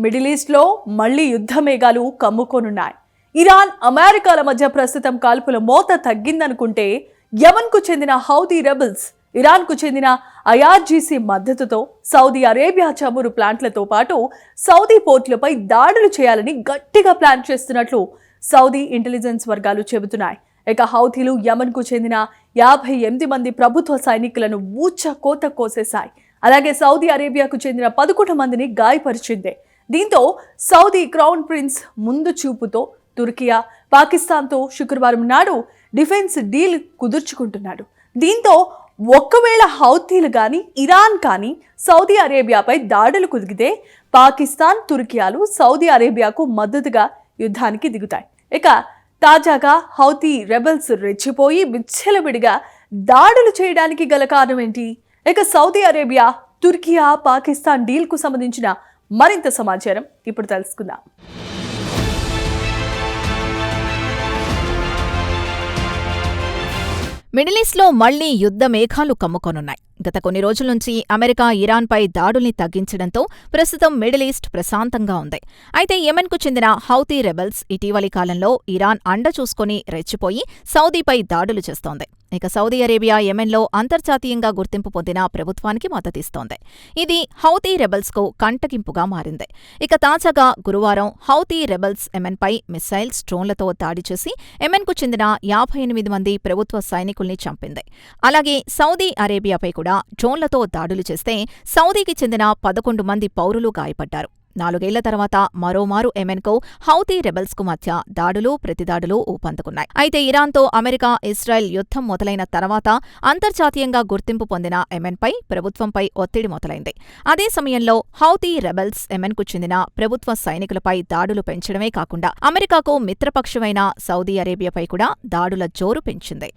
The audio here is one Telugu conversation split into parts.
మిడిల్ ఈస్ట్లో మళ్లీ యుద్ధ మేఘాలు కమ్ముకోనున్నాయి. ఇరాన్ అమెరికాల మధ్య ప్రస్తుతం కాల్పుల మోత తగ్గిందనుకుంటే యమన్కు చెందిన హౌతీ రెబెల్స్ ఇరాన్కు చెందిన ఐఆర్జీసీ మద్దతుతో సౌదీ అరేబియా చమురు ప్లాంట్లతో పాటు సౌదీ పోర్టులపై దాడులు చేయాలని గట్టిగా ప్లాన్ చేస్తున్నట్లు సౌదీ ఇంటెలిజెన్స్ వర్గాలు చెబుతున్నాయి. ఇక హౌతీలు యమన్కు చెందిన 58 మంది ప్రభుత్వ సైనికులను ఊచ కోత కోసేశాయి. అలాగే సౌదీ అరేబియాకు చెందిన 11 మందిని గాయపరిచింది. దీంతో సౌదీ క్రౌన్ ప్రిన్స్ ముందు చూపుతో తుర్కియా, పాకిస్తాన్తో శుక్రవారం నాడు డిఫెన్స్ డీల్ కుదుర్చుకుంటున్నాడు. దీంతో ఒక్కవేళ హౌతీలు కానీ ఇరాన్ కానీ సౌదీ అరేబియాపై దాడులు కుదిగితే పాకిస్తాన్, తుర్కియాలు సౌదీ అరేబియాకు మద్దతుగా యుద్ధానికి దిగుతాయి. ఇక తాజాగా హౌతీ రెబెల్స్ రెచ్చిపోయి విచ్చలవిడిగా దాడులు చేయడానికి గల కారణం ఏంటి? ఇక సౌదీ అరేబియా, తుర్కియా, పాకిస్తాన్ డీల్కు సంబంధించిన మరింత సమాచారం ఇప్పుడు తెలుసుకుందాం. మిడిల్ ఈస్ట్లో మళ్లీ యుద్ధ మేఘాలు కమ్ముకొనున్నాయి. గత కొన్ని రోజుల నుంచి అమెరికా ఇరాన్పై దాడుల్ని తగ్గించడంతో ప్రస్తుతం మిడిల్ ఈస్ట్ ప్రశాంతంగా ఉంది. అయితే యెమెన్కు చెందిన హౌతీ రెబెల్స్ ఇటీవలి కాలంలో ఇరాన్ అండ చూసుకుని రెచ్చిపోయి సౌదీపై దాడులు చేస్తోంది. ఇక సౌదీ అరేబియా యెమెన్లో అంతర్జాతీయంగా గుర్తింపు పొందిన ప్రభుత్వానికి మద్దతిస్తోంది. ఇది హౌతీ రెబెల్స్కు కంటగింపుగా మారింది. ఇక తాజాగా గురువారం హౌతీ రెబెల్స్ యెమెన్పై మిస్సైల్స్, డ్రోన్లతో దాడి చేసి యెమెన్కు చెందిన 58 మంది ప్రభుత్వ సైనికుల్ని చంపింది. అలాగే సౌదీ అరేబియాపై కూడా డ్రోన్లతో దాడులు చేస్తే సౌదీకి చెందిన 11 మంది పౌరులు గాయపడ్డారు. 4 ఏళ్ల తర్వాత మరోమారు యెమెన్కు హౌతీ రెబెల్స్కు మధ్య దాడులు, ప్రతిదాడులు ఊపందుకున్నాయి. అయితే ఇరాన్తో అమెరికా, ఇజ్రాయెల్ యుద్ధం మొదలైన తర్వాత అంతర్జాతీయంగా గుర్తింపు పొందిన యెమెన్పై ప్రభుత్వంపై ఒత్తిడి మొదలైంది. అదే సమయంలో హౌతీ రెబెల్స్ యెమెన్కు చెందిన ప్రభుత్వ సైనికులపై దాడులు పెంచడమే కాకుండా అమెరికాకు మిత్రపక్షమైన సౌదీ అరేబియాపై కూడా దాడుల జోరు పెంచింది.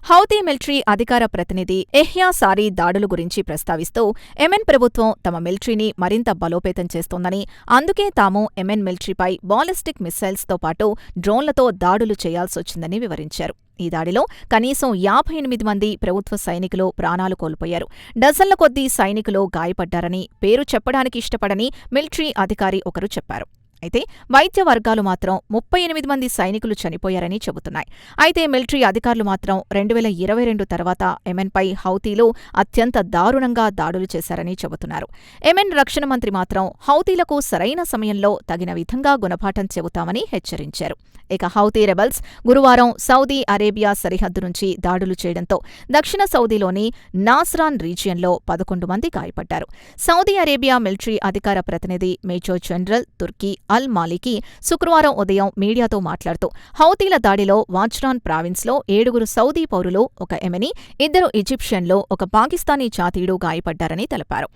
హౌతీ మిలిటరీ అధికార ప్రతినిధి యెహ్యా సారీ దాడుల గురించి ప్రస్తావిస్తూ యెమెన్ ప్రభుత్వం తమ మిలిటరీని మరింత బలోపేతం చేస్తోందని, అందుకే తాము యెమెన్ మిలిటరీపై బాలిస్టిక్ మిస్సైల్స్తో పాటు డ్రోన్లతో దాడులు చేయాల్సొచ్చిందని వివరించారు. ఈ దాడిలో కనీసం 58 మంది ప్రభుత్వ సైనికులు ప్రాణాలు కోల్పోయారు. డజన్ల కొద్దీ సైనికులు గాయపడ్డారని పేరు చెప్పడానికి ఇష్టపడని మిలిటరీ అధికారి ఒకరు చెప్పారు. అయితే వైద్య వర్గాలు మాత్రం 38 మంది సైనికులు చనిపోయారని చెబుతున్నాయి. అయితే మిలిటరీ అధికారులు మాత్రం 2022 తర్వాత యెమెన్పై హౌతీలు అత్యంత దారుణంగా దాడులు చేశారని చెబుతున్నారు. యెమెన్ రక్షణ మంత్రి మాత్రం హౌతీలకు సరైన సమయంలో తగిన విధంగా గుణపాఠం చెబుతామని హెచ్చరించారు. ఇక హౌతీ రెబెల్స్ గురువారం సౌదీ అరేబియా సరిహద్దు నుంచి దాడులు చేయడంతో దక్షిణ సౌదీలోని నాస్రాన్ రీజియన్లో 11 మంది గాయపడ్డారు. సౌదీ అరేబియా మిలిటరీ అధికార ప్రతినిధి మేజర్ జనరల్ తుర్కీ అల్ మాలికీ శుక్రవారం ఉదయం మీడియాతో మాట్లాడుతూ హౌతీల దాడిలో వాజ్రాన్ ప్రావిన్స్లో 7 సౌదీ పౌరులు, 1 యెమెనీ, 2 ఈజిప్షియన్లు, 1 పాకిస్తానీ జాతీయుడు గాయపడ్డారని తెలిపారు.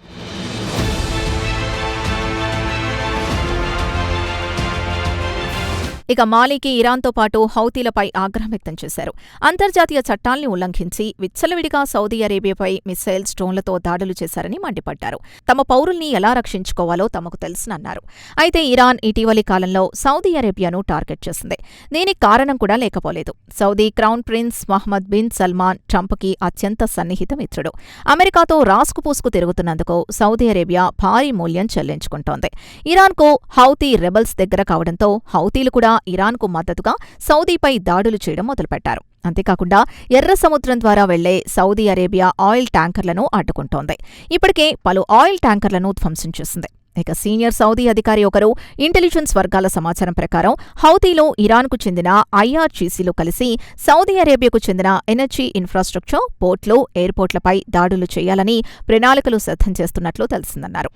ఇక మాలికీ ఇరాన్తో పాటు హౌతీలపై ఆగ్రహం వ్యక్తం చేశారు. అంతర్జాతీయ చట్టాల్ని ఉల్లంఘించి విచ్చలవిడిగా సౌదీ అరేబియాపై మిస్సైల్స్, డ్రోన్లతో దాడులు చేశారని మండిపడ్డారు. తమ పౌరుల్ని ఎలా రక్షించుకోవాలో తమకు తెలుసునన్నారు. అయితే ఇరాన్ ఇటీవలి కాలంలో సౌదీ అరేబియాను టార్గెట్ చేసింది. దీనికి కారణం కూడా లేకపోలేదు. Saudi crown prince Mohammed bin Salman ట్రంప్కి అత్యంత సన్నిహిత మిత్రుడు. అమెరికాతో రాసుకుపూసుకు తిరుగుతున్నందుకు సౌదీ అరేబియా భారీ మూల్యం చెల్లించుకుంటోంది. ఇరాన్కు హౌతీ రెబెల్స్ దగ్గర కావడంతో హౌతీలు కూడా ఇరాన్కు మద్దతుగా సౌదీపై దాడులు చేయడం మొదలుపెట్టారు. అంతేకాకుండా ఎర్ర సముద్రం ద్వారా వెళ్లే సౌదీ అరేబియా ఆయిల్ ట్యాంకర్లను అడ్డుకుంటోంది. ఇప్పటికే పలు ఆయిల్ ట్యాంకర్లను ధ్వంసం చేసింది. ఇక సీనియర్ సౌదీ అధికారి ఒకరు ఇంటెలిజెన్స్ వర్గాల సమాచారం ప్రకారం హౌతీలు ఇరాన్కు చెందిన ఐఆర్జీసీలు కలిసి సౌదీ అరేబియాకు చెందిన ఎనర్జీ ఇన్ఫ్రాస్ట్రక్చర్, పోర్ట్లు, ఎయిర్పోర్ట్లపై దాడులు చేయాలని ప్రణాళికలు సిద్ధం చేస్తున్నట్లు తెలిసిందన్నారు.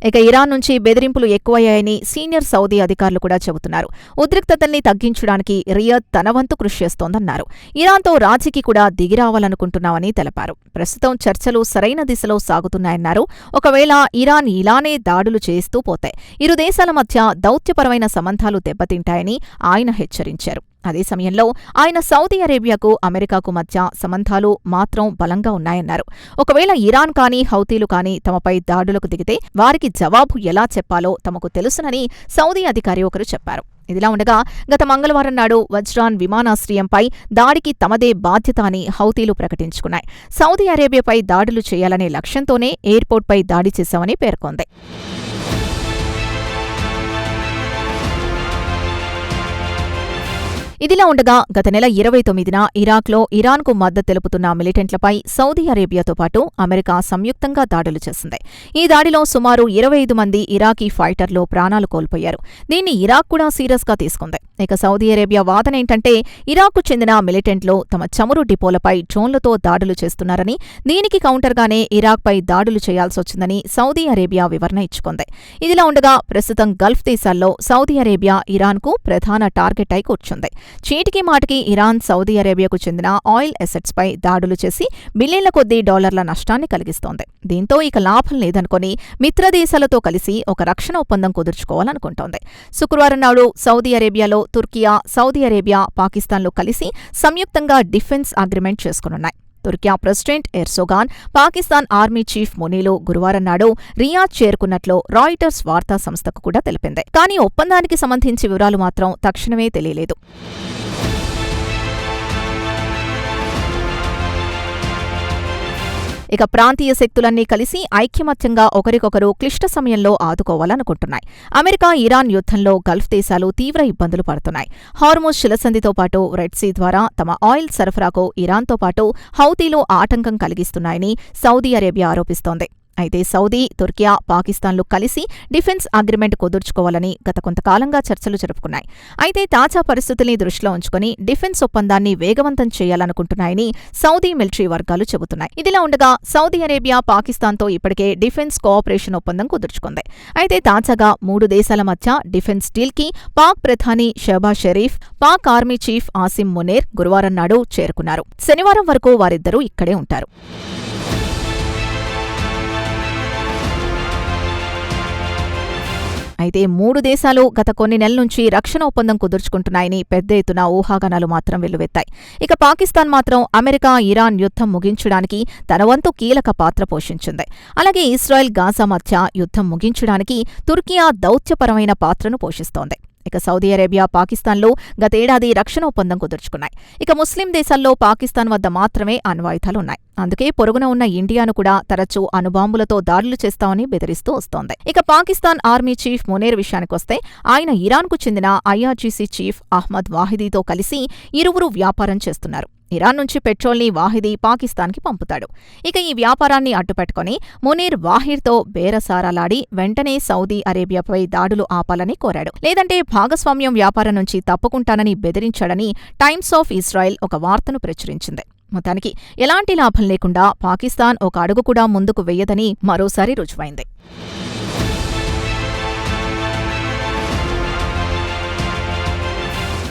ఇక ఇరాన్ నుంచి బెదిరింపులు ఎక్కువయ్యాయని సీనియర్ సౌదీ అధికారులు కూడా చెబుతున్నారు. ఉద్రిక్తతల్ని తగ్గించడానికి రియాద్ తన వంతు కృషి చేస్తోందన్నారు. ఇరాన్తో రాజీకి కూడా దిగిరావాలనుకుంటున్నామని తెలిపారు. ప్రస్తుతం చర్చలు సరైన దిశలో సాగుతున్నాయన్నారు. ఒకవేళ ఇరాన్ ఇలానే దాడులు చేస్తూ పోతే ఇరు దేశాల మధ్య దౌత్యపరమైన సంబంధాలు దెబ్బతింటాయని ఆయన హెచ్చరించారు. అదే సమయంలో ఆయన సౌదీ అరేబియాకు, అమెరికాకు మధ్య సంబంధాలు మాత్రం బలంగా ఉన్నాయన్నారు. ఒకవేళ ఇరాన్ కానీ, హౌతీలు కానీ తమపై దాడులకు దిగితే వారికి జవాబు ఎలా చెప్పాలో తమకు తెలుసునని సౌదీ అధికారి ఒకరు చెప్పారు. ఇదిలా ఉండగా గత మంగళవారం నాడు వజ్రాన్ విమానాశ్రయంపై దాడికి తమదే బాధ్యత అని హౌతీలు ప్రకటించుకున్నాయి. సౌదీ అరేబియాపై దాడులు చేయాలనే లక్ష్యంతోనే ఎయిర్పోర్ట్పై దాడి చేశామని పేర్కొంది. ఇదిలా ఉండగా గత నెల 29న ఇరాక్లో ఇరాన్కు మద్దతు తెలుపుతున్న మిలిటెంట్లపై సౌదీ అరేబియాతో పాటు అమెరికా సంయుక్తంగా దాడులు చేసింది. ఈ దాడిలో సుమారు 25 మంది ఇరాకీ ఫైటర్లు ప్రాణాలు కోల్పోయారు. దీన్ని ఇరాక్ కూడా సీరియస్గా తీసుకుంది. ఇక సౌదీ అరేబియా వాదనేంటంటే ఇరాక్కు చెందిన మిలిటెంట్లు తమ చమురు డిపోలపై డ్రోన్లతో దాడులు చేస్తున్నారని, దీనికి కౌంటర్గానే ఇరాక్పై దాడులు చేయాల్సొచ్చిందని సౌదీ అరేబియా వివరణ ఇచ్చుకుంది. ఇదిలా ఉండగా ప్రస్తుతం గల్ఫ్ దేశాల్లో సౌదీ అరేబియా ఇరాన్కు ప్రధాన టార్గెట్ అయి కూర్చుంది. చీటికి మాటికి ఇరాన్ సౌదీ అరేబియాకు చెందిన ఆయిల్ అసెట్స్పై దాడులు చేసి బిలియన్ల కొద్దీ డాలర్ల నష్టాన్ని కలిగిస్తోంది. దీంతో ఇక లాభం లేదనుకుని మిత్రదేశాలతో కలిసి ఒక రక్షణ ఒప్పందం కుదుర్చుకోవాలనుకుంటోంది. శుక్రవారం నాడు సౌదీ అరేబియాలో తుర్కియా, సౌదీ అరేబియా, పాకిస్తాన్లు కలిసి సంయుక్తంగా డిఫెన్స్ అగ్రిమెంట్ చేసుకునున్నాయి. Turkiye president Erdogan, Pakistan army chief మునీలు గురువారం నాడు రియాద్ చేరుకున్నట్లు రాయిటర్స్ వార్తా సంస్థకు కూడా తెలిపింది. కానీ ఒప్పందానికి సంబంధించి వివరాలు మాత్రం తక్షణమే తెలియలేదు. ఇక ప్రాంతీయ శక్తులన్నీ కలిసి ఐక్యమత్యంగా ఒకరికొకరు క్లిష్ట సమయంలో ఆదుకోవాలనుకుంటున్నాయి. అమెరికా ఇరాన్ యుద్ధంలో గల్ఫ్ దేశాలు తీవ్ర ఇబ్బందులు పడుతున్నాయి. హార్ముజ్ శిలసంధితో పాటు రెడ్ సీ ద్వారా తమ ఆయిల్ సరఫరాకు ఇరాన్తో పాటు హౌతీలు ఆటంకం కలిగిస్తున్నాయని సౌదీ అరేబియా ఆరోపిస్తోంది. అయితే సౌదీ, తుర్కియా, పాకిస్తాన్లు కలిసి డిఫెన్స్ అగ్రిమెంట్ కుదుర్చుకోవాలని గత కొంతకాలంగా చర్చలు జరుపుకున్నాయి. అయితే తాజా పరిస్థితుల్ని దృష్టిలో ఉంచుకుని డిఫెన్స్ ఒప్పందాన్ని వేగవంతం చేయాలనుకుంటున్నాయని సౌదీ మిలిటరీ వర్గాలు చెబుతున్నాయి. ఇదిలా ఉండగా సౌదీ అరేబియా పాకిస్తాన్తో ఇప్పటికే డిఫెన్స్ కోఆపరేషన్ ఒప్పందం కుదుర్చుకుంది. అయితే తాజాగా 3 దేశాల మధ్య డిఫెన్స్ డీల్కి పాక్ ప్రధాని షెహబాజ్ షరీఫ్, పాక్ ఆర్మీ చీఫ్ ఆసిం మునేర్ గురువారం నాడు చేరుకున్నారు. శనివారం వరకు వారిద్దరూ ఇక్కడే ఉంటారు. అయితే 3 దేశాలు గత కొన్ని నెలల నుంచి రక్షణ ఒప్పందం కుదుర్చుకుంటున్నాయని పెద్ద ఎత్తున ఊహాగానాలు మాత్రం వెల్లువెత్తాయి. ఇక పాకిస్తాన్ మాత్రం అమెరికా ఇరాన్ యుద్ధం ముగించడానికి తన వంతు కీలక పాత్ర పోషించింది. అలాగే ఇస్రాయెల్ గాజా మధ్య యుద్ధం ముగించడానికి తుర్కియా దౌత్యపరమైన పాత్రను పోషిస్తోంది. ఇక సౌదీ అరేబియా, పాకిస్తాన్లు గతేడాది రక్షణ ఒప్పందం కుదుర్చుకున్నాయి. ఇక ముస్లిం దేశాల్లో పాకిస్తాన్ వద్ద మాత్రమే అణ్వాయుధాలున్నాయి. అందుకే పొరుగున ఉన్న ఇండియాను కూడా తరచూ అణుబాంబులతో దాడులు చేస్తామని బెదిరిస్తూ వస్తోంది. ఇక పాకిస్తాన్ ఆర్మీ చీఫ్ మునేర్ విషయానికొస్తే ఆయన ఇరాన్కు చెందిన ఐఆర్జీసీ చీఫ్ అహ్మద్ వాహిదీతో కలిసి ఇరువురు వ్యాపారం చేస్తున్నారు. ఇరాన్ నుంచి పెట్రోల్ని వాహిదీ పాకిస్తాన్కి పంపుతాడు. ఇక ఈ వ్యాపారాన్ని అడ్డుపెట్టుకుని మునీర్ వాహిర్తో బేరసారాలాడి వెంటనే సౌదీ అరేబియాపై దాడులు ఆపాలని కోరాడు. లేదంటే భాగస్వామ్యం వ్యాపారం నుంచి తప్పుకుంటానని బెదిరించాడని టైమ్స్ ఆఫ్ ఇజ్రాయెల్ ఒక వార్తను ప్రచురించింది. మొత్తానికి ఎలాంటి లాభం లేకుండా పాకిస్తాన్ ఒక అడుగు కూడా ముందుకు వెయ్యదని మరోసారి రుజువైంది.